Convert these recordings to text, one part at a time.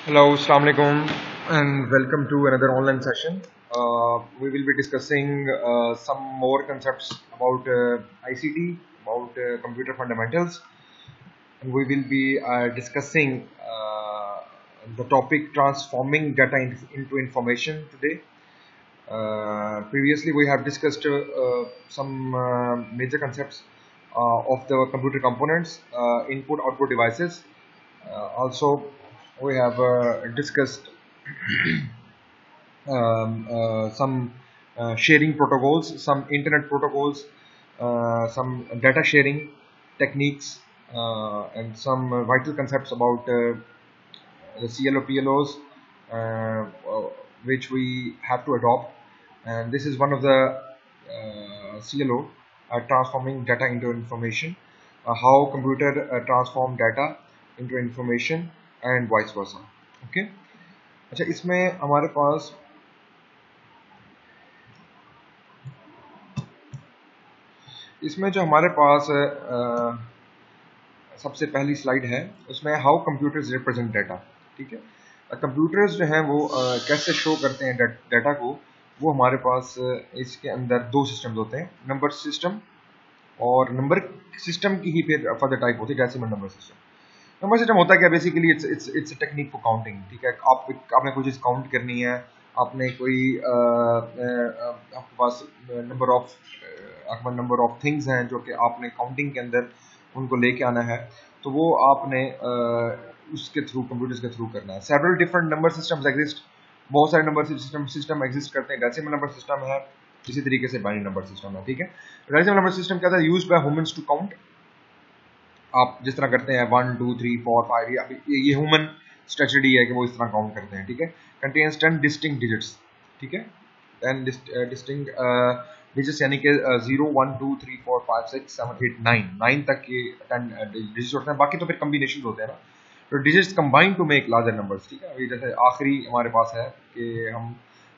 Hello, Assalamu alaikum, and welcome to another online session. We will be discussing some more concepts about ICT, about computer fundamentals, and we will be discussing the topic transforming data into information today. Previously, we have discussed some major concepts of the computer components, input-output devices. Also, we have discussed some sharing protocols, some internet protocols, some data sharing techniques, and some vital concepts about the CLO PLOs, which we have to adopt. And this is one of the CLO, transforming data into information, how computer transform data into information and vice versa. Okay. अच्छा, इसमें हमारे पास जो हमारे पास सबसे पहली slide है उसमें how computers represent data. ठीक है, कंप्यूटर्स जो हैं वो कैसे शो करते हैं डाटा को। वो हमारे पास इसके अंदर दो सिस्टम्स होते हैं, नंबर सिस्टम और नंबर सिस्टम की ही फिर फर्दर टाइप होती है decimal number system. Number system होता है क्या, basically it's technique for counting. ठीक है, आपने कोई चीज़ काउंट करनी है, आपने कोई आपके पास नंबर ऑफ थिंग्स हैं जो कि आपने काउंटिंग के अंदर उनको लेके आना है, तो वो आपने उसके थ्रू, कंप्यूटर्स के थ्रू करना है। Several different number systems exist, बहुत सारे नंबर सिस्टम एग्जिस्ट करते हैं। डेसिमल नंबर सिस्टम है, इसी तरीके से बाइनरी नंबर सिस्टम है। ठीक है, डेसिमल नंबर सिस्टम क्या था, used by humans to count. आप जिस तरह करते हैं 1 2 3 4 5, ये ह्यूमन स्ट्रेटजी है कि वो इस तरह काउंट करते हैं। ठीक है, कंटेन्स 10 डिस्टिंक्ट डिजिट्स। ठीक है, 10 डिस्टिंक्ट डिजिट्स, यानी कि 0 1 2 3 4 5 6 7 8 9 तक ये 10 डिजिट्स होते हैं। बाकी तो फिर कम्बिनेशन होते हैं ना, तो digits combine to make larger numbers. ठीक है, अभी जैसे आखिरी हमारे पास है कि हम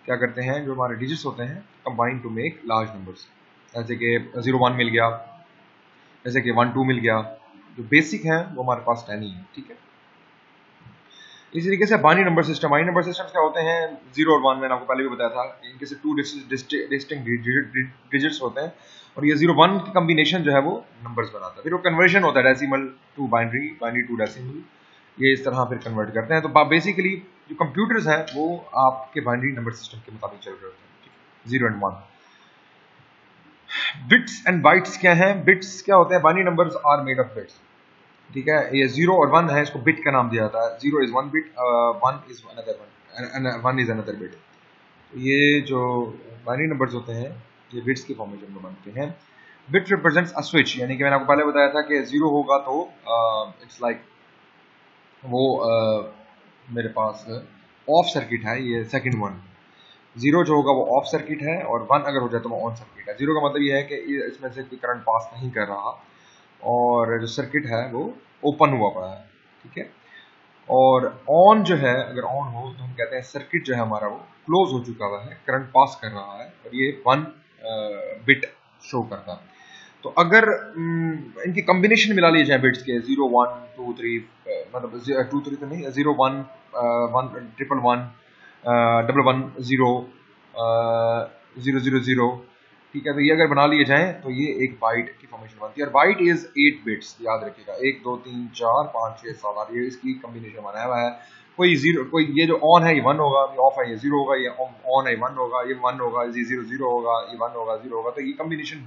क्या करते हैं, जो हमारे डिजिट्स होते हैं combine to make large numbers, जैसे कि 0 1 मिल गया, जैसे कि 1 2 मिल गया। जो बेसिक है वो हमारे पास 10 ही है। ठीक है, इसी तरीके से बाइनरी नंबर सिस्टम क्या होते हैं, 0 और 1, मैंने आपको पहले भी बताया था, इनके से 2 डिस्टिंक्ट डिजिट्स होते हैं, और ये 0 1 की कम्बिनेशन जो है वो नंबर्स बनाता है। फिर वो कन्वर्जन होता है decimal to binary, binary to decimal, ये इस तरह फिर कन्वर्ट करते हैं। तो बेसिकली जो कंप्यूटर्स हैं वो आपके बाइनरी नंबर सिस्टम के मुताबिक चल रहे होते हैं, 0 एंड 1। बिट्स एंड बाइट्स क्या हैं, बिट्स क्या होते हैं, binary numbers are made of bits. ठीक है, ये 0 और 1 है, इसको बिट का नाम दिया जाता है। 0 is 1 bit, 1 is another bit. ये जो बाइनरी नंबर्स होते हैं ये बिट्स की फॉर्मेशन में बनते हैं। बिट रिप्रेजेंट्स अ स्विच, यानी कि मैंने आपको पहले बताया था कि 0 होगा तो इट्स लाइक वो मेरे पास ऑफ सर्किट है, ये सेकंड वन। 0 जो होगा वो ऑफ सर्किट है, और 1 अगर हो जाए तो वो ऑन सर्किट है। 0 का मतलब ये है कि इसमें से कोई करंट पास नहीं कर रहा, और जो सर्किट है वो ओपन हुआ पड़ा है। ठीक है, और ऑन जो है, अगर ऑन हो तो हम कहते हैं सर्किट जो है हमारा वो क्लोज हो चुका हुआ है, करंट पास कर रहा है, और ये 1 बिट शो करता है। तो अगर इनकी कॉम्बिनेशन मिला लिए जाए बिट्स के, 0 1 2 3, मतलब 2 3 तो नहीं, 0 1 1 ट्रिपल 1 डबल 1 0 0 0 0। ठीक है, तो ये अगर बना लिए जाएं तो ये एक बाइट की फॉर्मेशन बनती है, और बाइट इज 8 बिट्स, याद रखिएगा, 1 2 3 4 5 6 7 8, ये इसकी कॉम्बिनेशन बनाया हुआ है। कोई जीरो, कोई ये जो ऑन है ये 1 होगा, ये ऑफ है ये 0 होगा, ये ऑन है 1 होगा, ये 1 होगा, ये 0 0 होगा, ये 1 होगा 0 होगा। तो ये कॉम्बिनेशन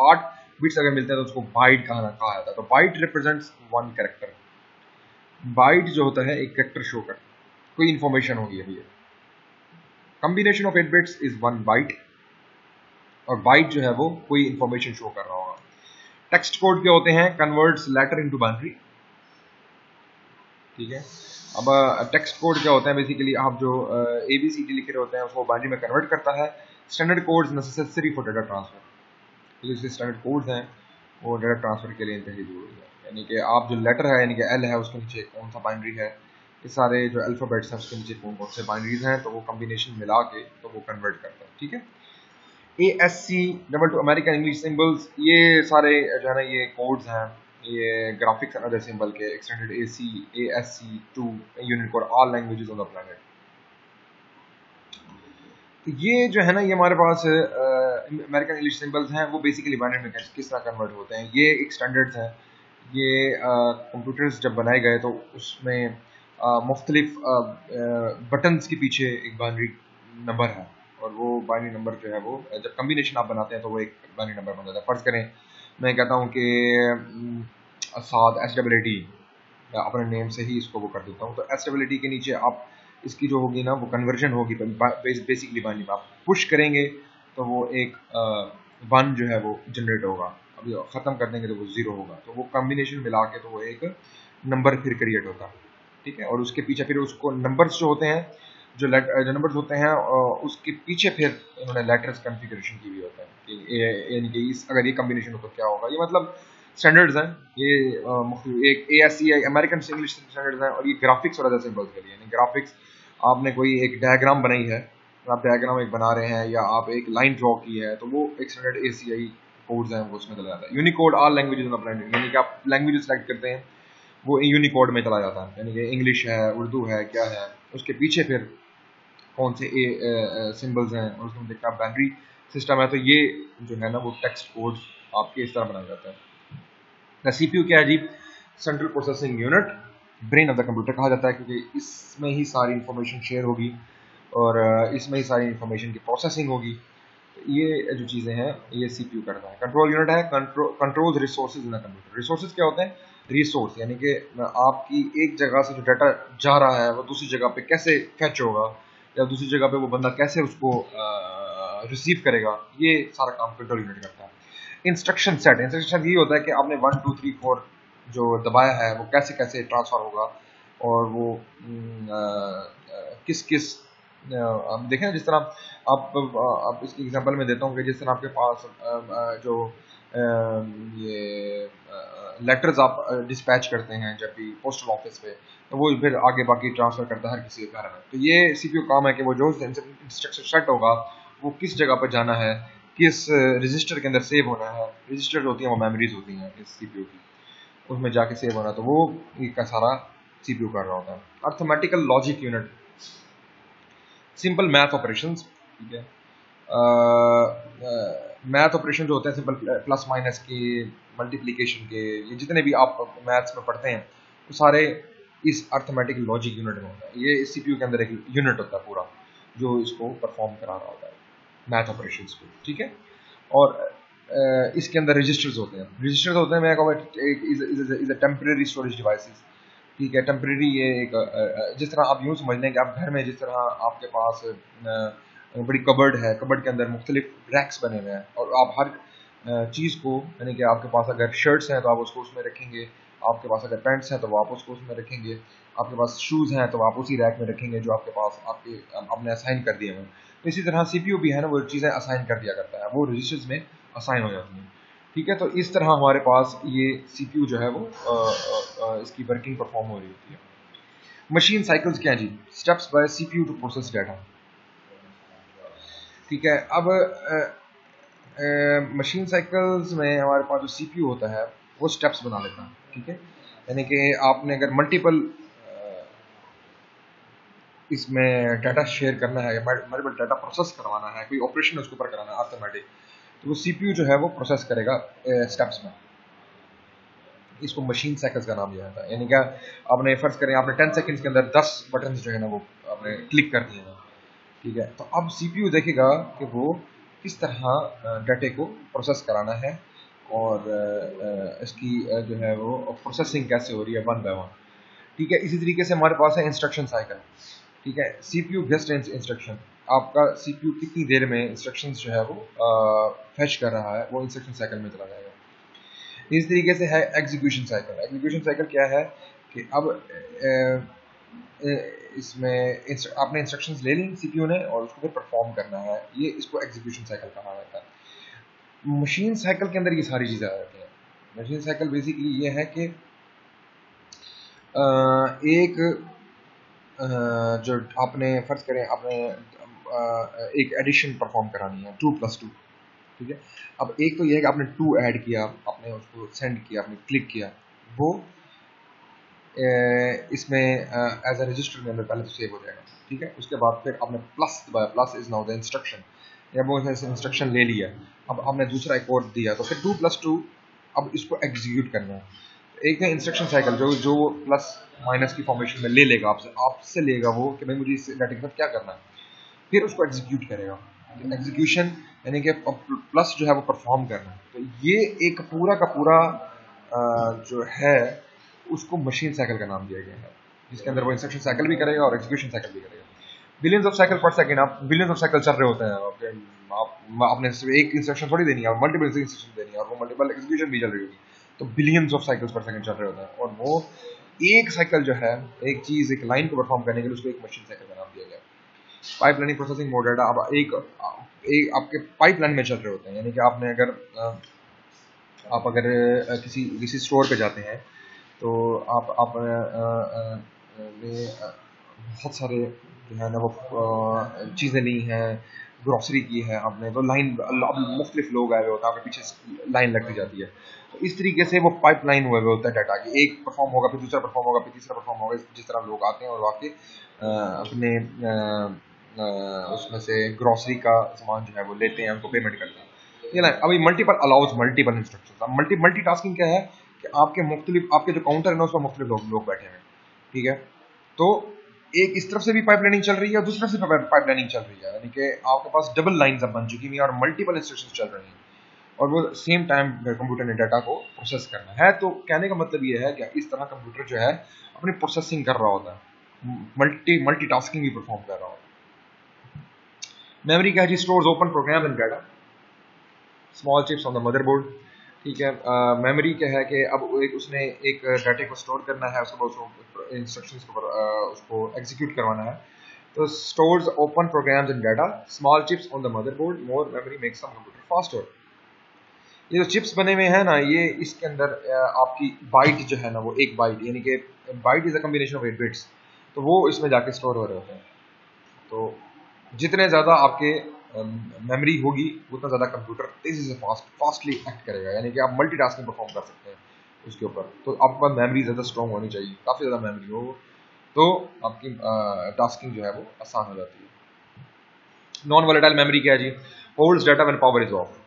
8 बिट्स अगर मिलते हैं तो उसको बाइट कहा जाता है। तो बाइट रिप्रेजेंट्स 1 कैरेक्टर। बाइट जो होता है एक कैरेक्टर शो करता है, कोई इंफॉर्मेशन होगी अभी। Combination of 8 bits is 1 byte, और बाइट जो है वो कोई इंफॉर्मेशन शो कर रहा होगा। टेक्स्ट कोड क्या होते हैं, कन्वर्ट्स लेटर इनटू बाइनरी। ठीक है, अब टेक्स्ट कोड क्या होता है, बेसिकली आप जो ABCD लिख रहे होते हैं उसको बाइनरी में कन्वर्ट करता है। Standard codes necessary for data transfer, तो जो स्टैंडर्ड कोड्स हैं वो डाटा ट्रांसफर के लिए इंतहाई जरूरी है। यानी कि आप जो लेटर है, यानी कि L है, उसके नीचे कौन सा बाइनरी है, ये सारे जो अल्फ़ाबेट्स हैं उसके नीचे कौन कौन से बाइनरीज हैं, तो वो कॉम्बिनेशन मिला के तो वो कन्वर्ट करता है। ठीक है, ASC double two American English symbols, ये सारे जो है ना ये कोड्स हैं, ये ग्राफिक्स एंड अदर सिंबल के extended ASC2 Unicode all languages on the planet. तो ये जो है ना, ये हमारे पास अमेरिकन इंग्लिश सिंबल्स हैं, वो बेसिकली बाइनरी में किस तरह कन्वर्ट होते हैं। ये एक स्टैंडर्ड्स हैं। ये कंप्यूटर्स जब बनाए गए तो उसमें मुख्तलिफ बटन्स के पीछे एक बाइनरी नंबर है, और वो बाइनरी नंबर जो है वो जब कम्बिनेशन आप बनाते हैं तो वो एक बाइनरी नंबर बन जाता है। फ़र्ज़ करें मैं कहता हूँ कि असाद SAAD, अपने नेम से ही इसको वो कर देता हूँ, तो SAAD के नीचे आप इसकी जो होगी ना वो कन्वर्जन होगी बेसिकली बाइनरी में। आप पुश करेंगे तो वो एक 1 जो है वो जनरेट होगा, अभी ख़त्म कर देंगे तो वो 0 होगा, तो वो कॉम्बिनेशन मिला के तो वो एक नंबर फिर क्रिएट होता है। ठीक है, और उसके पीछे फिर उसको नंबर्स जो होते हैं, जो नंबर्स होते हैं उसके पीछे फिर इन्होंने लेटर्स कॉन्फ़िगरेशन की हुई होता है कि यानी कि अगर ये कॉम्बिनेशन हो तो क्या होगा। ये मतलब स्टैंडर्ड्स हैं, ये एक ASCII अमेरिकन इंग्लिश स्टैंडर्ड्स हैं, और ये ग्राफिक्स और अदर सिंबल्स के लिए। यानी ग्राफिक्स, आपने कोई एक डायग्राम बनाई है, आप डायग्राम एक बना रहे हैं, या आप एक लाइन ड्रॉ की है, तो वो एक स्टैंडर्ड ASCII कोड्स हैं, वो उसमें चला जाता है। Unicode all languages on the planet, यानी कि आप लैंग्वेज सेलेक्ट करते हैं वो यूनिकोड में चला जाता है, यानी कि इंग्लिश है, उर्दू है, क्या है, उसके पीछे फिर कौन से सिंबल्स हैं, और उसमें देखा बाइनरी सिस्टम है, तो ये जो है ना वो टेक्स्ट कोड आपके इस तरह बनाया जाता है। CPU क्या है जी? Central processing unit, brain of the computer कहा जाता है, क्योंकि इसमें ही सारी इंफॉर्मेशन शेयर होगी और इसमें ही सारी इंफॉर्मेशन की प्रोसेसिंग होगी। तो ये जो चीज़ें हैं ये CPU करता है। कंट्रोल यूनिट है, control resources in the computer. Resources क्या होते हैं? रिसोर्स, यानी कि आपकी एक जगह से जो डाटा जा रहा है वो दूसरी जगह पे कैसे फैच होगा, या दूसरी जगह पे वो बंदा कैसे उसको रिसीव करेगा, ये सारा काम कंट्रोल यूनिट करता है। इंस्ट्रक्शन सेट, इंस्ट्रक्शन सेट ये होता है कि आपने 1 2 3 4 जो दबाया है वो कैसे कैसे ट्रांसफ़र होगा, और वो किस किस आप देखें जिस तरह आप इसकी एग्जांपल में देता हूँ कि जिस तरह आपके पास जो ये लेटर्स आप डिस्पैच करते हैं जब भी पोस्टल ऑफिस पे, तो वो फिर आगे बाकी ट्रांसफ़र करता है हर किसी के घर में। तो ये CPU काम है कि वो जो इंस्ट्रक्शन सेट होगा वो किस जगह पर जाना है, किस रजिस्टर के अंदर सेव होना है। रजिस्टर होती हैं वो मेमोरीज होती हैं इस CPU की, उसमें जाके सेव होना, तो वो का सारा CPU कर रहा होता है। Arithmetical logic unit, simple math operations. ठीक है, मैथ ऑपरेशन जो होते हैं सिंपल प्लस माइनस के, मल्टीप्लिकेशन के, ये जितने भी आप मैथ्स में पढ़ते हैं वो सारे इस अर्थमेटिक लॉजिक यूनिट में होता है। ये CPU के अंदर एक यूनिट होता है पूरा जो इसको परफॉर्म करा रहा होता है मैथ ऑपरेशंस को। ठीक है, और इसके अंदर रजिस्टर्स होते हैं। रजिस्टर्स होते हैं, मैं कहूँगा is a temporary storage devices. ठीक है, टेम्परेरी, ये एक जिस तरह आप यूँ समझ लें कि आप घर में जिस तरह आपके पास बड़ी कबर्ड है, कबर्ड के अंदर मुख्तलिफ रैक्स बने हुए हैं, और आप हर चीज़ को, यानी कि आपके पास अगर शर्ट्स हैं तो आप उसको उसमें रखेंगे, आपके पास अगर पैंट्स हैं तो आप उसको उसमें रखेंगे, आपके पास शूज़ हैं तो आप उसी रैक में रखेंगे जो आपके पास आपने असाइन कर दिए हैं। तो इसी तरह CPU भी है ना, वो चीज़ें असाइन कर दिया करता है, वो रजिस्टर्स में असाइन हो जाती हैं। ठीक है, तो इस तरह हमारे पास ये CPU जो है वो इसकी वर्किंग परफॉर्म हो रही होती है। मशीन साइकिल्स क्या है जी? Steps by CPU to process data. ठीक है, अब मशीन साइकिल्स में हमारे पास जो CPU होता है वो स्टेप्स बना लेता है। ठीक है, यानी कि आपने अगर मल्टीपल इसमें डाटा शेयर करना है, मल्टीपल डाटा प्रोसेस करवाना है, कोई ऑपरेशन उसके ऊपर कराना है ऑटोमेटिक, तो वो CPU जो है वो प्रोसेस करेगा स्टेप्स में। इसको मशीन साइकिल्स का नाम दिया जाता है। यानी क्या, आपने फर्ज करें आपने 10 सेकंड्स के अंदर 10 बटन जो है ना वो आपने क्लिक कर दिए हैं। ठीक है, तो अब CPU देखेगा कि वो किस तरह डाटे को प्रोसेस कराना है, और इसकी जो है वो प्रोसेसिंग कैसे हो रही है वन बाय वन। ठीक है, इसी तरीके से हमारे पास है इंस्ट्रक्शन साइकिल। ठीक है, CPU गेस्ट इंस्ट्रक्शन, आपका CPU कितनी देर में इंस्ट्रक्शंस जो है वो फेच कर रहा है, वो इंस्ट्रक्शन साइकिल में चला जाएगा। इस तरीके से है एग्जीक्यूशन साइकिल। एग्जीक्यूशन साइकिल क्या है कि अब इसमें आपने इंस्ट्रक्शंस ले ली CPU ने और उसको फिर परफॉर्म करना है, ये इसको एग्जीक्यूशन साइकिल कहा जाता है। मशीन साइकिल के अंदर ये सारी चीज़ें आ जाती हैं। मशीन साइकिल बेसिकली ये है कि एक जो आपने फ़र्ज़ करें आपने एक एडिशन परफॉर्म करानी है 2+2। ठीक है, अब एक तो ये है कि आपने 2 ऐड किया, आपने उसको सेंड किया, आपने क्लिक किया, वो इसमें एज अ रजिस्टर में अंदर पहले तो सेव हो जाएगा, ठीक है। उसके बाद फिर आपने प्लस दबाया, plus is now the instruction, या वो इंस्ट्रक्शन ले लिया, अब आपने दूसरा एक और दिया, तो फिर 2+2 अब इसको एग्जीक्यूट करना है। एक है इंस्ट्रक्शन साइकिल जो प्लस माइनस की फॉर्मेशन में ले लेगा, आपसे लेगा वो कि भाई मुझे इस डाटा के साथ क्या करना है, फिर उसको एग्जीक्यूट करेगा। एग्जीक्यूशन यानी कि प्लस जो है वो परफॉर्म करना है। तो ये एक पूरा का पूरा जो है उसको मशीन साइकिल का नाम दिया गया है, जिसके अंदर वो इंस्ट्रक्शन साइकिल भी करेगा और एग्जीक्यूशन साइकिल भी करेगा। बिलियंस ऑफ साइकिल पर सेकंड, आप बिलियंस ऑफ साइकिल चल रहे होते हैं, आपने सिर्फ एक इंस्ट्रक्शन थोड़ी देनी है, मल्टीपल इंस्ट्रक्शन देनी है, और वो मल्टीपल एग्जीक्यूशन भी चल रही होगी, तो बिलियंस ऑफ साइकिल्स पर सेकंड चल रहे होते हैं। और वो एक साइकिल जो है, एक चीज, एक लाइन को परफॉर्म करने के लिए उसको एक मशीन साइकिल का नाम दिया गया। पाइपलाइनिंग प्रोसेसिंग मोड डाटा, अब एक आपके पाइपलाइन में चल रहे होते हैं, यानी कि आपने अगर किसी स्टोर पे जाते हैं, तो आप ने बहुत सारे जो है ना वो चीज़ें ली हैं, ग्रॉसरी की है आपने, तो लाइन, अब मुख्तलिफ लोग आए हुए होते हैं, आपके पीछे लाइन लगती जाती है। तो इस तरीके से वो पाइपलाइन हुए हुए होता है डाटा की, एक परफॉर्म होगा, फिर दूसरा परफॉर्म होगा, फिर तीसरा परफॉर्म होगा, जिस तरह लोग आते हैं और आके अपने उसमें से ग्रॉसरी का सामान जो है वो लेते हैं, उनको पेमेंट करते हैं। ये ना अभी मल्टीपल अलाउज मल्टीपल इंस्ट्रक्शंस। अब मल्टीटास्किंग क्या है कि आपके जो काउंटर है ना उसमें मुख्तलिफ लोग बैठे हैं, ठीक है। तो एक इस तरफ से भी पाइपलाइनिंग चल रही है और दूसरी तरफ से पाइपलाइनिंग चल रही है, यानी कि आपके पास डबल लाइंस अब बन चुकी हैं और मल्टीपल इंस्ट्रक्शंस चल रही हैं, और वो सेम टाइम कंप्यूटर ने डाटा को प्रोसेस करना है। तो कहने का मतलब ये है कि इस तरह कंप्यूटर जो है अपनी प्रोसेसिंग कर रहा होता है, मल्टीटास्किंग भी परफॉर्म कर रहा होता है। मेमोरी क्या है जी? Stores open program and data, small chips on the motherboard, ठीक है। मेमोरी क्या है कि अब उसने एक डाटा को स्टोर करना है, उसके बाद उसको इंस्ट्रक्शंस को उसको एग्जीक्यूट करवाना है। तो stores open programs and data, small chips on the motherboard, more memory makes some computer faster. ये जो चिप्स बने हुए हैं ना, ये इसके अंदर आपकी बाइट जो है ना, वो एक बाइट, यानी कि byte is a combination of 8 bits, तो वो इसमें जाके स्टोर हो रहे होते हैं। तो जितने ज़्यादा आपके मेमोरी होगी उतना ज़्यादा कंप्यूटर तेज़ी से फास्टली एक्ट करेगा, यानी कि आप मल्टीटास्किंग परफॉर्म कर सकते हैं उसके ऊपर। तो आपके पास मेमोरी ज़्यादा स्ट्रॉन्ग होनी चाहिए, काफ़ी ज़्यादा मेमोरी हो तो आपकी टास्किंग जो है वो आसान हो जाती है। नॉन वोलेटाइल मेमोरी क्या है जी? Holds data when power is off.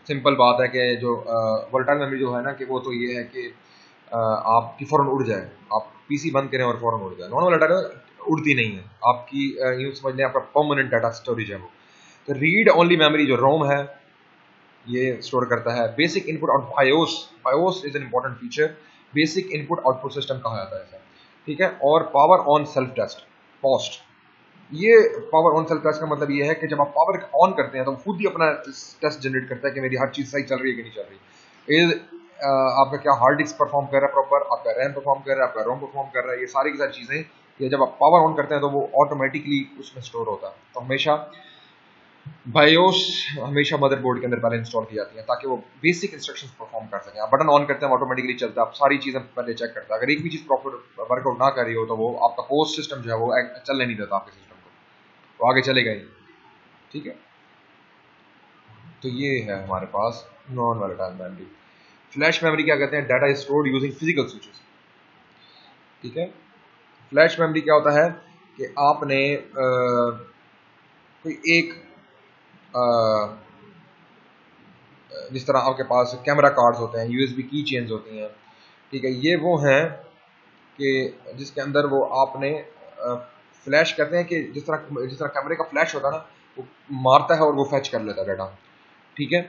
Simple बात है कि जो वोलेटाइल मेमोरी जो है ना, कि वो तो ये है कि आपकी फ़ौरन उड़ जाए, आप पीसी बंद करें और फ़ौरन उड़ जाए। नॉन वोलेटाइल उड़ती नहीं है, आपकी यूँ समझ लें आपका परमानेंट डाटा स्टोरेज है वो। तो रीड ओनली मेमोरी जो रोम है ये स्टोर करता है। बेसिक इनपुट और BIOS, BIOS is an important feature, basic input output system कहा जाता है इसे, ठीक है। और power on self test, POST, ये पावर ऑन सेल्फ टेस्ट का मतलब ये है कि जब आप पावर ऑन करते हैं तो खुद ही अपना टेस्ट जनरेट करता है कि मेरी हर चीज़ सही चल रही है कि नहीं चल रही। आपका क्या हार्ड डिस्क परफॉर्म कर रहा है प्रॉपर, आपका रैम परफॉर्म कर रहा है, आपका रोम परफॉर्म कर रहा है, ये सारी की सारी चीज़ें कि जब आप पावर ऑन करते हैं तो वो ऑटोमेटिकली उसमें स्टोर होता है। तो हमेशा बायोस हमेशा मदरबोर्ड के अंदर पहले इंस्टॉल की जाती है ताकि वो बेसिक इंस्ट्रक्शंस परफॉर्म कर सकें। आप बटन ऑन करते हैं ऑटोमेटिकली चलता है, आप सारी चीज़ें पहले चेक करता है। अगर एक भी चीज़ प्रॉपर वर्कआउट ना कर रही हो तो वो आपका पोस्ट सिस्टम जो है वो चलने नहीं देता आपके सिस्टम को, वो आगे चलेगा ही, ठीक है। तो ये है हमारे पास non volatile memory. Flash memory क्या कहते हैं? Data is stored using physical switches, ठीक है। फ्लैश मेमोरी क्या होता है कि आपने कोई एक जिस तरह आपके पास कैमरा कार्ड्स होते हैं, यूएसबी की चेन्स होती हैं, ठीक है, ये वो हैं कि जिसके अंदर वो आपने फ्लैश करते हैं कि जिस तरह कैमरे का फ्लैश होता है ना, वो मारता है और वो फैच कर लेता है डाटा, ठीक है।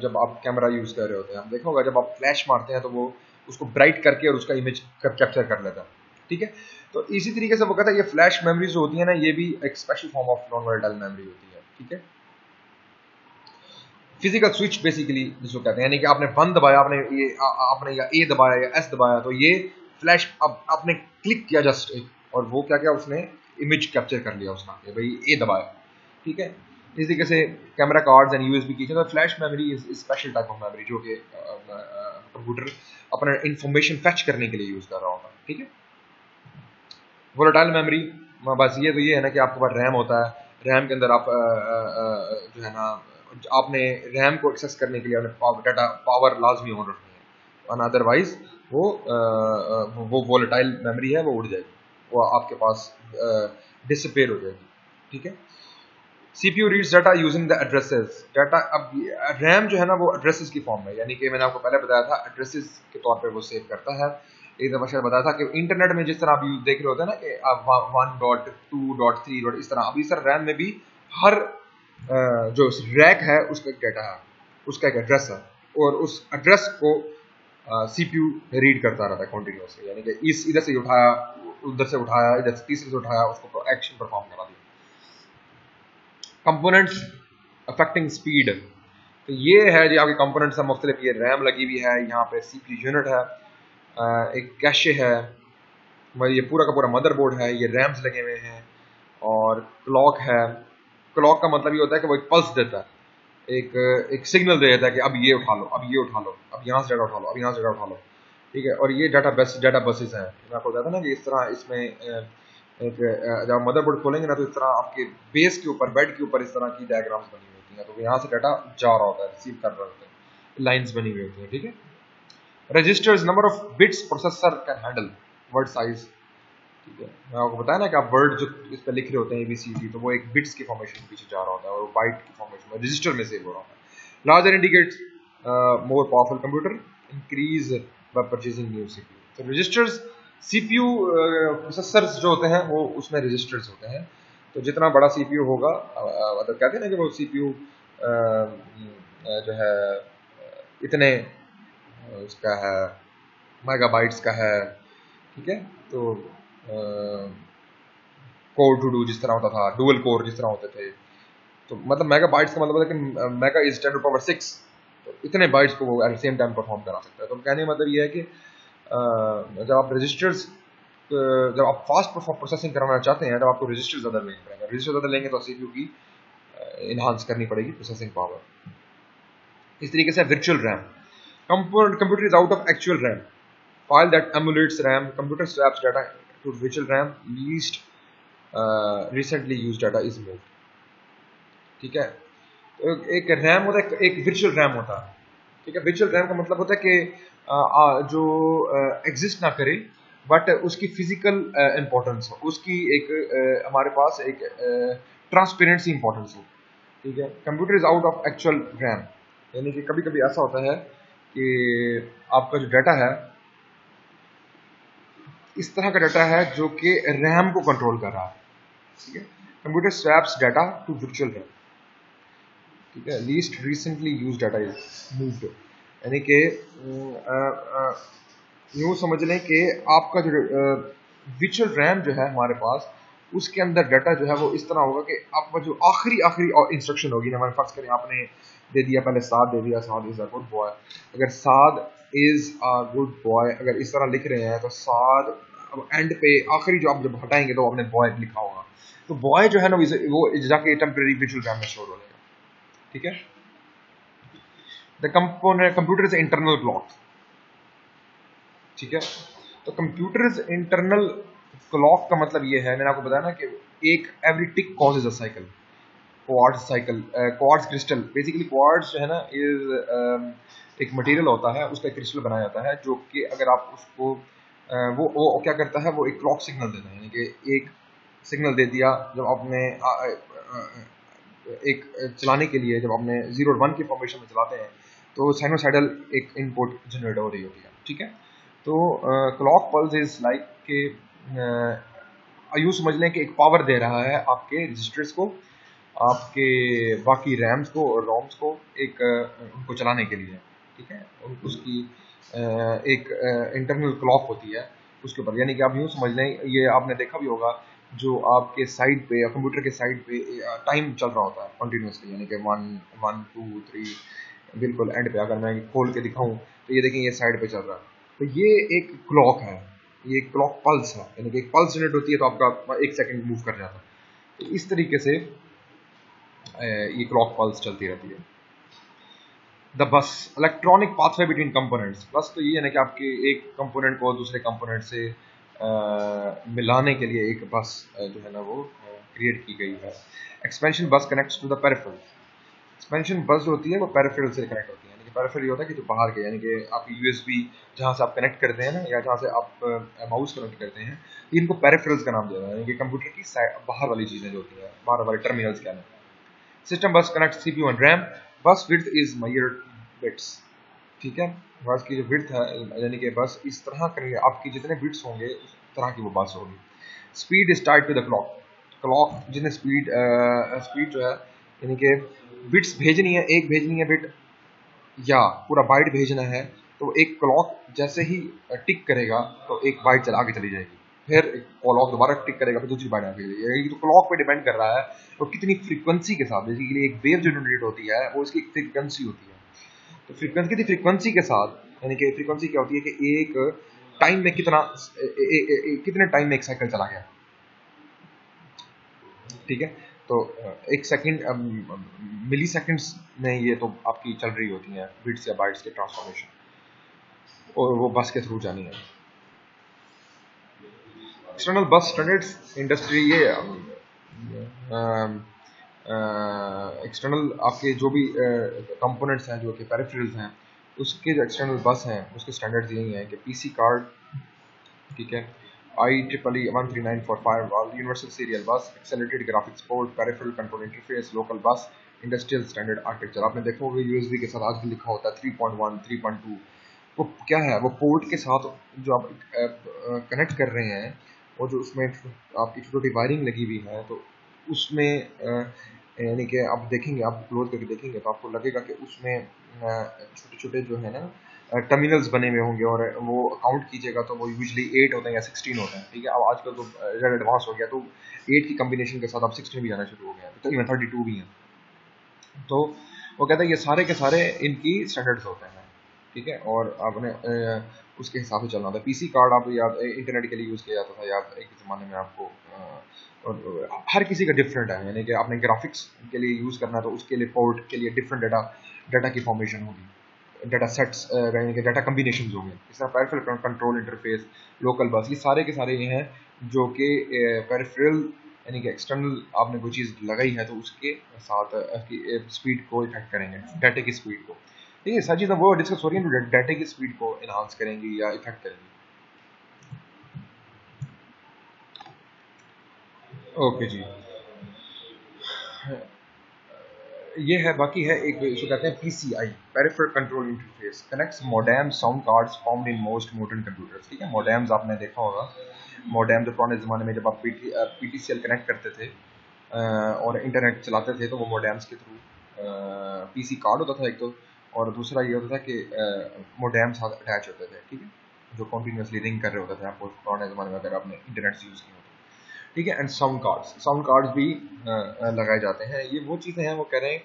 जब आप कैमरा यूज़ कर रहे होते हैं, आप देखा होगा जब आप फ्लैश मारते हैं तो वो उसको ब्राइट करके और उसका इमेज कैप्चर कर लेता है, ठीक है। तो इसी तरीके से वो कहता है ये फ्लैश मेमोरीज जो होती है ना, ये भी एक special form of non volatile memory होती है, ठीक है। फिजिकल स्विच बेसिकली जिसको कहते हैं, यानी कि आपने बंद दबाया, आपने या ए दबाया या एस दबाया, तो ये फ्लैश अब आपने क्लिक किया जस्ट एक, और वो क्या किया उसने इमेज कैप्चर कर लिया उसका, कि भाई ए दबाया, ठीक है। इस तरीके से कैमरा कार्ड्स एंड यूएसबी की, तो flash memory is special type of memory जो कि कंप्यूटर अपना इंफॉर्मेशन फैच करने के लिए यूज कर रहा होगा, ठीक है। वोलेटाइल मेमोरी बस ये तो ये है ना कि आपके पास रैम होता है, रैम के अंदर आप जो है ना, आपने रैम को एक्सेस करने के लिए आपने डाटा पावर लाजमी ऑन रखनी है, अदरवाइज वो वोलेटाइल मेमोरी है, वो उड़ जाएगी, वो आपके पास डिसअपेयर हो जाएगी, ठीक है। CPU reads data using the addresses, data अब रैम जो है ना वो एड्रेसेस की फॉर्म में, यानी कि मैंने आपको पहले बताया था एड्रेसेस के तौर पे वो सेव करता है। एक दफा शायद बताया था कि इंटरनेट में जिस तरह आप देख रहे होते हैं ना कि आप 1.2.3 इस तरह, अब इस तरह रैम में भी हर जो रैक है उसका एक डाटा है, उसका एक एड्रेस है, और उस एड्रेस को CPU रीड करता रहता है कंटिन्यूअसली, यानी कि इस इधर से उठाया, उधर से उठाया, इधर से तीसरे से उठाया, उसको एक्शन परफॉर्म करा दिया। कंपोनेंट्स अफेक्टिंग स्पीड, तो ये है जी आपके कंपोनेंट्स हैं मुख्तलिफ, ये रैम लगी हुई है, यहाँ पे CPU यूनिट है, एक कैशे है, ये पूरा का पूरा मदरबोर्ड है, ये रैम्स लगे हुए हैं, और क्लॉक है। क्लॉक का मतलब ये होता है कि वो एक पल्स देता है, एक सिग्नल दे देता है कि अब ये उठा लो, अब ये उठा लो, अब यहाँ से डाटा उठा लो, अब यहाँ से डाटा उठा लो, ठीक है। और ये डाटा बसेस हैं, मैं आपको बताया था ना कि इस तरह इसमें एक जब मदरबोर्ड खोलेंगे ना तो इस तरह आपके बेस के ऊपर, बेड के ऊपर इस तरह की डायग्राम्स बनी हुई होती हैं, तो यहाँ से डाटा जा रहा होता है, रिसीव कर रहे होते हैं, लाइंस बनी हुई होती हैं, ठीक है। Registers, number of bits processor can handle, word size, ठीक है। मैं आपको बताया ना कि आप वर्ड जो इस पर लिख रहे होते हैं ABCD, तो वो एक बिट्स की फॉर्मेशन में पीछे जा रहा होता है और बाइट की फॉर्मेशन में रजिस्टर में सेव हो रहा होता है। Larger indicates more powerful computer, increase by purchasing new CPU। तो रजिस्टर्स, CPU प्रोसेसर्स जो होते हैं वो उसमें रजिस्टर्स होते हैं, तो जितना बड़ा CPU होगा, मतलब कहते हैं ना कि वो CPU जो है इतने उसका है, मेगाबाइट्स का है, ठीक है। तो कोर टू डू जिस तरह होता था, डुअल कोर जिस तरह होते थे, तो मतलब मेगाबाइट्स का मतलब है कि मेगा इज 10 टू पावर 6, तो इतने बाइट्स को वो at the same time perform करा सकता है। तो कहने का मतलब ये है कि जब आप रजिस्टर्स, जब आप फास्ट प्रोसेसिंग कराना चाहते हैं, तब आपको रजिस्टर ज़्यादा लेने पड़ेंगे, रजिस्टर ज़्यादा लेंगे तो CPU की इन्हांस करनी पड़ेगी प्रोसेसिंग पावर। इस तरीके से virtual RAM, computer is out of actual RAM, file that emulates RAM, computer swaps data to virtual RAM, least recently used data is moved, ठीक है। तो एक रैम होता है, एक वर्चुअल रैम होता है, ठीक है। वर्चुअल रैम का मतलब होता है कि जो एग्जिस्ट ना करे बट उसकी फिजिकल इंपॉर्टेंस हो, उसकी एक हमारे पास एक ट्रांसपेरेंसी इंपॉर्टेंस हो, ठीक है। Computer is out of actual RAM, यानी कि कभी कभी ऐसा होता है कि आपका जो डाटा है इस तरह का डाटा है जो कि रैम को कंट्रोल कर रहा है, ठीक है। Computer swaps data to virtual RAM, ठीक है। Least recently use data is moved, यानी कि यूँ समझ लें कि आपका जो वर्चुअल रैम जो है हमारे पास, उसके अंदर डाटा जो है वो इस तरह होगा कि आपका जो आखिरी इंस्ट्रक्शन होगी ना, हमारे फर्ज करें आपने दे दिया पहले साद दे दिया, साद इज अ गुड बॉय, अगर साद इज अ गुड बॉय अगर इस तरह लिख रहे हैं तो साद, अब एंड पे आखिरी जो आप जब हटाएंगे तो आपने बॉय लिखा होगा, तो बॉय जो है ना वो जाके टेम्परेरी वर्चुअल रैम में स्टोर हो जाएगा, ठीक है। The component computer is internal clock, ठीक है। तो कंप्यूटर्स इंटरनल क्लॉक का मतलब ये है, मैंने आपको बताया ना कि एक every tick causes a cycle, quartz cycle, quartz crystal, basically quartz जो है ना इज एक मटेरियल होता है, उसका एक क्रिस्टल बनाया जाता है जो कि अगर आप उसको वो क्या करता है, वो एक क्लॉक सिग्नल देता है, यानी कि एक सिग्नल दे दिया जब आपने एक चलाने के लिए, जब आपने 0 और 1 की फॉर्मेशन में चलाते हैं तो साइनोसाइडल एक इनपुट जनरेट हो रही होती है, ठीक है। तो क्लॉक पल्स इज लाइक के यूँ समझ लें कि एक पावर दे रहा है आपके रजिस्टर्स को, आपके बाकी रैम्स को और रोम्स को, एक उनको चलाने के लिए, ठीक है। उसकी एक इंटरनल क्लॉक होती है उसके ऊपर, यानी कि आप यूँ समझ लें, ये आपने देखा भी होगा जो आपके साइड पे या कंप्यूटर के साइड पे टाइम चल रहा होता है कंटिन्यूसली, यानी कि 1 1 2 3, बिल्कुल एंड पे अगर मैं खोल के दिखाऊं तो ये देखें ये साइड पे चल रहा है, तो ये एक क्लॉक है, ये क्लॉक पल्स है, यानी कि एक पल्स जनरेट होती है तो आपका 1 सेकंड मूव कर जाता है, तो इस तरीके से ये क्लॉक पल्स चलती रहती है। The bus, electronic pathway between components, बस तो ये है ना कि आपके एक कंपोनेंट को दूसरे कंपोनेंट से मिलाने के लिए एक बस जो है ना वो क्रिएट की गई है। Expansion bus connects to the peripheral, expansion bus जो होती है वो पेरिफेरल से कनेक्ट होती है, यानी कि पेरिफेरल होता है कि जो बाहर के, यानी कि आप यूएसबी जहाँ से आप कनेक्ट करते हैं ना, या जहाँ से आप माउस कनेक्ट करते हैं, इनको पेरिफेरल्स का नाम दिया जाता है, यानी कि कंप्यूटर की बाहर वाली चीज़ें जो होती हैं, बाहर वाले टर्मिनल्स क्या हैं। सिस्टम बस कनेक्ट CPU एंड रैम। बस विड्थ इज मेजर्ड बिट्स, ठीक है। बस की जो विड्थ है, यानी कि बस इस तरह करेंगे, आपकी जितने बिट्स होंगे उस तरह की वो बस होगी। Speed is tied to the clock. Clock जितने स्पीड जो है, यानी कि बिट्स भेजनी है, एक भेजनी है बिट या पूरा बाइट भेजना है, तो एक क्लॉक जैसे ही टिक करेगा तो एक बाइट चला आगे चली जाएगी, फिर क्लॉक दोबारा टिक करेगा तो दूसरी बाइट आगे चली जाएगी। तो क्लॉक पे डिपेंड कर रहा है वो कितनी फ्रीक्वेंसी के साथ, बेसिकली एक वेव जो जनरेट होती है वो उसकी फ्रीक्वेंसी होती है। तो फ्रीक्वेंसी के साथ, यानी कि फ्रीक्वेंसी क्या होती है कि एक टाइम में कितने टाइम में एक साइकिल चला गया, ठीक है। तो एक सेकंड मिली सेकंड्स में ये तो आपकी चल रही होती हैं बिट्स या बाइट्स के ट्रांसफॉर्मेशन, और वो बस के थ्रू जानी है। एक्सटर्नल बस स्टैंडर्ड्स इंडस्ट्री, ये एक्सटर्नल आपके जो भी कंपोनेंट्स हैं, जो कि पेरिफेरल्स हैं, उसके जो एक्सटर्नल बस हैं उसके स्टैंडर्ड्स यही हैं कि पीसी कार्ड, ठीक है, IEEE 13945 यूनिवर्सल सीरियल बस, accelerated graphics port, peripheral control interface, local bus, industrial standard architecture. आपने देखा होगा यूएसबी के साथ आजकल लिखा होता है 3.1 3.2, वो क्या है, वो पोर्ट के साथ जो आप कनेक्ट कर रहे हैं, और जो उसमें आपकी छोटी छोटी वायरिंग लगी हुई है, तो उसमें यानी कि आप देखेंगे, आप क्लोज करके देखेंगे तो आपको लगेगा कि उसमें छोटे छोटे जो है ना टर्मिनल्स बने हुए होंगे, और वो काउंट कीजिएगा तो वो यूजली 8 होते हैं या 16 होते हैं, ठीक है। अब आजकल तो ज़्यादा एडवांस हो गया, तो 8 की कम्बिनेशन के साथ अब 16 भी जाना शुरू हो गया, तो इवन 32 भी हैं। तो वो कहता है ये सारे के सारे इनकी स्टैंडर्ड्स होते हैं, ठीक है, और आपने उसके हिसाब से चलना होता है। पीसी कार्ड आप याद इंटरनेट के लिए यूज़ किया जाता था, याद एक ज़माने में आपको, और हर किसी का डिफरेंट है, यानी कि आपने ग्राफिक्स के लिए यूज़ करना है तो उसके लिए पोर्ट के लिए डिफरेंट डाटा की फॉर्मेशन होगी, डाटा सेट्स यानी कि डाटा कम्बिनेशन होंगे। इस तरह peripheral control interface, local bus, ये सारे के सारे ये हैं जो कि पेरिफेरल यानी कि एक्सटर्नल आपने कोई चीज़ लगाई है तो उसके साथ स्पीड को इफेक्ट करेंगे, डाटा की स्पीड को। ठीक है, सारी चीज़ें वो डिस्कस हो रही हैं जो डाटा की स्पीड को इन्हांस करेंगी या इफेक्ट करेंगी। ओके जी, ये है, बाकी है एक इसको कहते हैं PCI, peripheral control interface, connects modem sound cards found in most modern computers. ठीक है, मोडेम्स आपने देखा होगा, मोडेम जो पुराने ज़माने में जब आप PTCL कनेक्ट करते थे और इंटरनेट चलाते थे, तो वो मोडेम्स के थ्रू PC कार्ड होता था एक तो, और दूसरा ये होता था कि मोडेम साथ अटैच होते थे, ठीक है, जो कॉन्टीन्यूसली रिंग कर रहे होते थे आपको पुराने ज़माने में अगर आपने इंटरनेट से यूज़ किया होता। ठीक है, एंड साउंड कार्ड्स भी लगाए जाते हैं। ये वो चीज़ें हैं, वो कह रहे हैं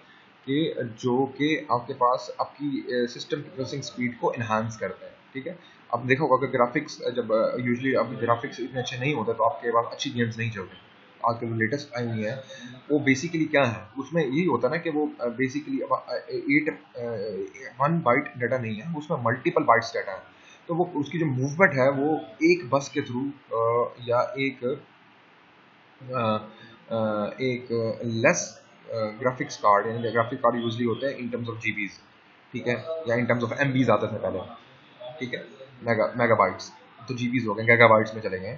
कि जो कि आपके पास आपकी सिस्टम की प्रोसेसिंग स्पीड को इन्हांस करते हैं। ठीक है, अब देखा होगा कि ग्राफिक्स जब यूजुअली आपके ग्राफिक्स इतने अच्छे नहीं होते तो आपके पास अच्छी गेम्स नहीं चलती। आजकल जो लेटेस्ट आई हुई है वो बेसिकली क्या है, उसमें यही होता है ना कि वो बेसिकली अब 1 बाइट डाटा नहीं है, उसमें मल्टीपल बाइट्स डाटा है, तो वो उसकी जो मूवमेंट है वो एक बस के थ्रू या एक लेस ग्राफिक्स कार्ड, यानी ग्राफिक कार्ड यूजली होते हैं इन टर्म्स ऑफ जीबीज, ठीक है, या इन टर्म्स ऑफ एमबीज आते थे पहले, ठीक है, मेगाबाइट्स, तो जीबीज हो गए, गीगाबाइट्स में चले गए।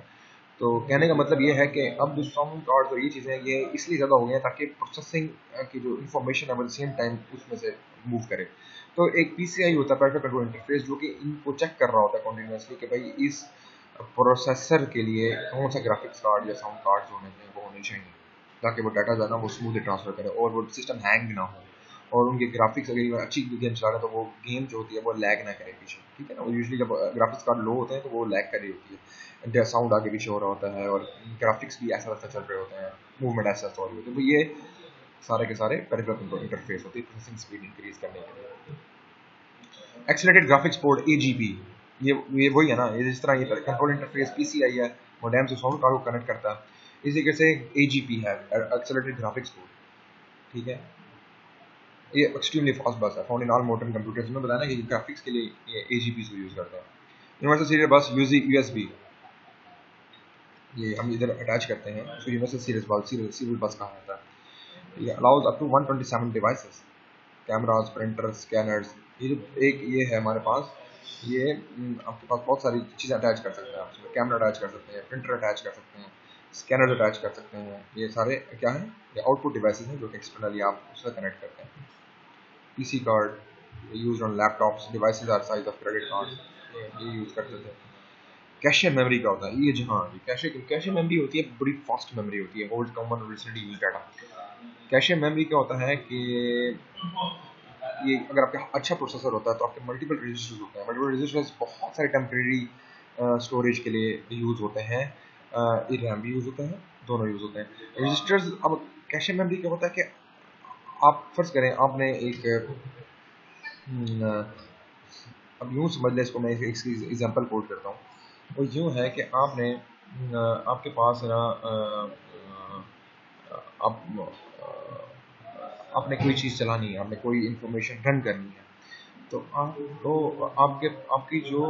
तो कहने का मतलब ये है कि अब जो साउंड कार्ड और ये चीज़ें ये इसलिए ज़्यादा हो गई हैं ताकि प्रोसेसिंग की जो इन्फॉर्मेशन है वो सेम टाइम उसमें से मूव करे। तो एक PCI होता है, पेरिफेरल कंट्रोल इंटरफेस, जो कि इनको चेक कर रहा होता है कॉन्टीन्यूसली कि भाई इस प्रोसेसर के लिए कौन सा ग्राफिक्स कार्ड या साउंड कार्ड होने चाहिए, वो होने चाहिए, ताकि वो डाटा जो है ना वो स्मूथली ट्रांसफर करे और वो सिस्टम हैंग ना हो, और उनके ग्राफिक्स अगर अच्छी गेम चला रहे हैं तो वो गेम जो होती है वो लैग ना करे पीछे। ठीक है ना, वो यूजुअली जब ग्राफिक्स कार्ड लो होते हैं तो वो लैग कर रही होती है, साउंड आगे पीछे हो रहा होता है और ग्राफिक्स भी ऐसा वैसा चल रहे होते हैं, मूवमेंट ऐसा हो रही होती है। तो ये सारे के सारे पेरिफेरल कंट्रोल इंटरफेस होती है प्रोसेसिंग स्पीड इंक्रीज करने के लिए। एक्सेलरेटेड ग्राफिक्स पोर्ट AGP, ये वही है ना, ये जिस तरह ये कंट्रोल इंटरफेस PCI है, मोडेम से साउंड कार्ड को कनेक्ट करता है, इसी तरीके से AGP है, एक्सेलरेटेड ग्राफिक्स पोर्ट। ठीक है, ये एक्सट्रीमली फास्ट बस है, found in all modern computers में, बताया ना कि ग्राफिक्स के लिए ये AGP को यूज करता है। यूनिवर्सल सीरियल बस USB, ये हम इधर अटैच करते हैं, तो यूनिवर्सल सीरियल बस कहा जाता है। ये allows up to 127 devices, cameras, printers, scanners, ये जो एक ये है हमारे पास, ये आपके पास बहुत सारी चीज़ें अटैच कर सकते हैं आप इसमें। कैमरा अटैच कर सकते हैं, प्रिंटर अटैच कर सकते हैं, स्कैनर अटैच कर सकते हैं। ये सारे क्या है, ये आउटपुट डिवाइसेस हैं जो कि एक्सटर्नली आप उससे कनेक्ट करते हैं। PC card used on laptops, devices are size of credit card, ये यूज़ करते थे। कैशे मेमोरी का होता है ये, जी हाँ, कैशे मेमोरी होती है, बड़ी फास्ट मेमोरी होती है, hold common recently used data. Cache memory क्या होता है कि ये अगर आपका अच्छा प्रोसेसर होता है तो आपके मल्टीपल रजिस्टर्स होते हैं। मल्टीपल रजिस्टर्स बहुत सारे टेम्परेरी स्टोरेज के लिए यूज़ होते हैं। ये रैम भी यूज़ होता है, दोनों यूज़ होते हैं रजिस्टर्स। अब कैशे मेमोरी क्या होता है कि आप फर्ज करें आपने एक अब यूँ समझ लें इसको, मैं एक एग्जांपल कोट करता हूँ। वो यूँ है कि आपने आपके पास है ना आप आपने कोई चीज़ चलानी है, आपने कोई इंफॉर्मेशन रन करनी है, तो आप तो आपके आपकी जो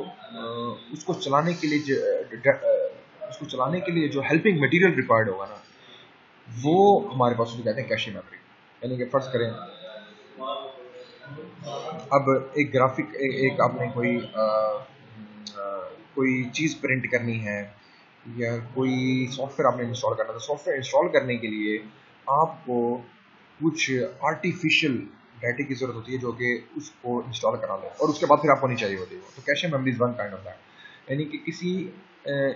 उसको चलाने के लिए उसको चलाने के लिए जो हेल्पिंग मटेरियल रिक्वायर्ड होगा ना, वो हमारे पास उसको कहते हैं कैशे मेमोरी। यानी कि फर्ज करें अब एक ग्राफिक एक आपने कोई चीज़ प्रिंट करनी है या कोई सॉफ्टवेयर आपने इंस्टॉल करना है, तो सॉफ्टवेयर इंस्टॉल करने के लिए आपको कुछ आर्टिफिशियल डाटा की ज़रूरत होती है जो कि उसको इंस्टॉल करा लो, और उसके बाद फिर आपको नहीं चाहिए होती है। तो cache memory is one kind of that. यानी कि किसी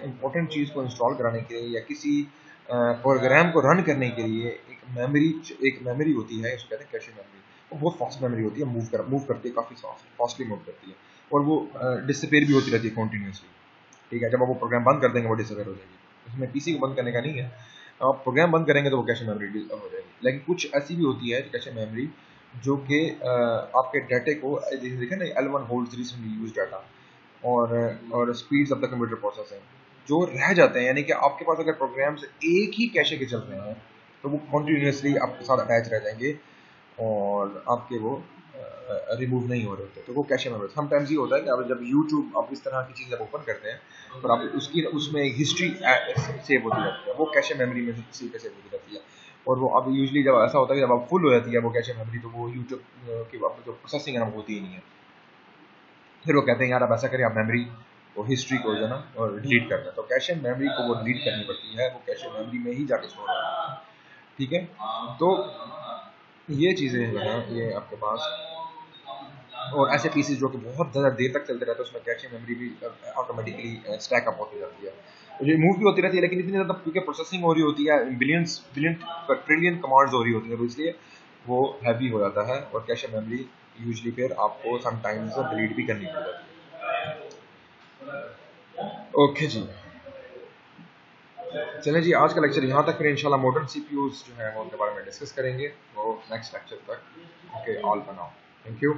इम्पोर्टेंट चीज़ को इंस्टॉल कराने के लिए या किसी प्रोग्राम को रन करने के लिए एक मेमोरी होती है, उसको कहते हैं कैशे मेमोरी। वो बहुत फास्ट मेमोरी होती है, मूव करती है, काफ़ी फास्टली मूव करती है, और वो डिसअपीयर भी होती रहती है कॉन्टीन्यूसली। ठीक है, जब आप वो प्रोग्राम बंद कर देंगे वो डिसअपीयर हो जाएगी। उसमें पीसी को बंद करने का नहीं है, आप प्रोग्राम बंद करेंगे तो वो कैशे मेमोरी हो जाएगी। लेकिन कुछ ऐसी भी होती है कैशे मेमोरी जो कि आपके डाटे को, जैसे देखें ना, L1 holds recently used data और speeds of the computer processing जो रह जाते हैं। यानी कि आपके पास अगर प्रोग्राम्स एक ही कैशे के चल रहे हैं तो वो कॉन्टीन्यूसली आपके साथ अटैच रह जाएंगे और आपके वो रिमूव नहीं हो रहे होते, तो वो कैशे मेमोरी। समटाइम्स ये होता है कि आप जब यूट्यूब आप इस तरह की चीज़ जब ओपन करते हैं तो आप उसमें एक हिस्ट्री सेव होती रहती है, वो कैशे मेमोरी में सेव होती रहती है। और वो अब यूजली जब ऐसा होता है कि जब आप फुल हो जाती है वो कैशे मेमोरी, तो वो यूट्यूब की जो प्रोसेसिंग है ना होती ही नहीं है। फिर वो कहते हैं यार आप ऐसा करें, आप मेमोरी वो हिस्ट्री को जो ना और डिलीट करना है, तो कैशे मेमोरी को वो डिलीट करनी पड़ती है, वो कैशे मेमोरी में ही जाके स्टोर होता है। ठीक है, तो ये चीज़ें जो हैं ये आपके पास, और ऐसे पीसीज जो कि बहुत ज़्यादा देर तक चलते रहते हैं उसमें कैशे मेमोरी भी ऑटोमेटिकली स्टैक अप होती जाती है, तो ये मूव भी होती रहती है, लेकिन इतनी ज़्यादा क्योंकि प्रोसेसिंग हो रही होती है, बिलियन ट्रिलियन कमांड्स हो रही होती हैं, तो इसलिए वो हैवी हो जाता है और कैशे मेमोरी यूजली फिर आपको समटाइम्स डिलीट भी करनी पड़ जाती है। ओके जी, चलें जी, आज का लेक्चर यहाँ तक, फिर इंशाल्लाह मॉडर्न सीपीयूज जो है वो उनके बारे में डिस्कस करेंगे वो नेक्स्ट लेक्चर तक। Okay, all for now, thank you.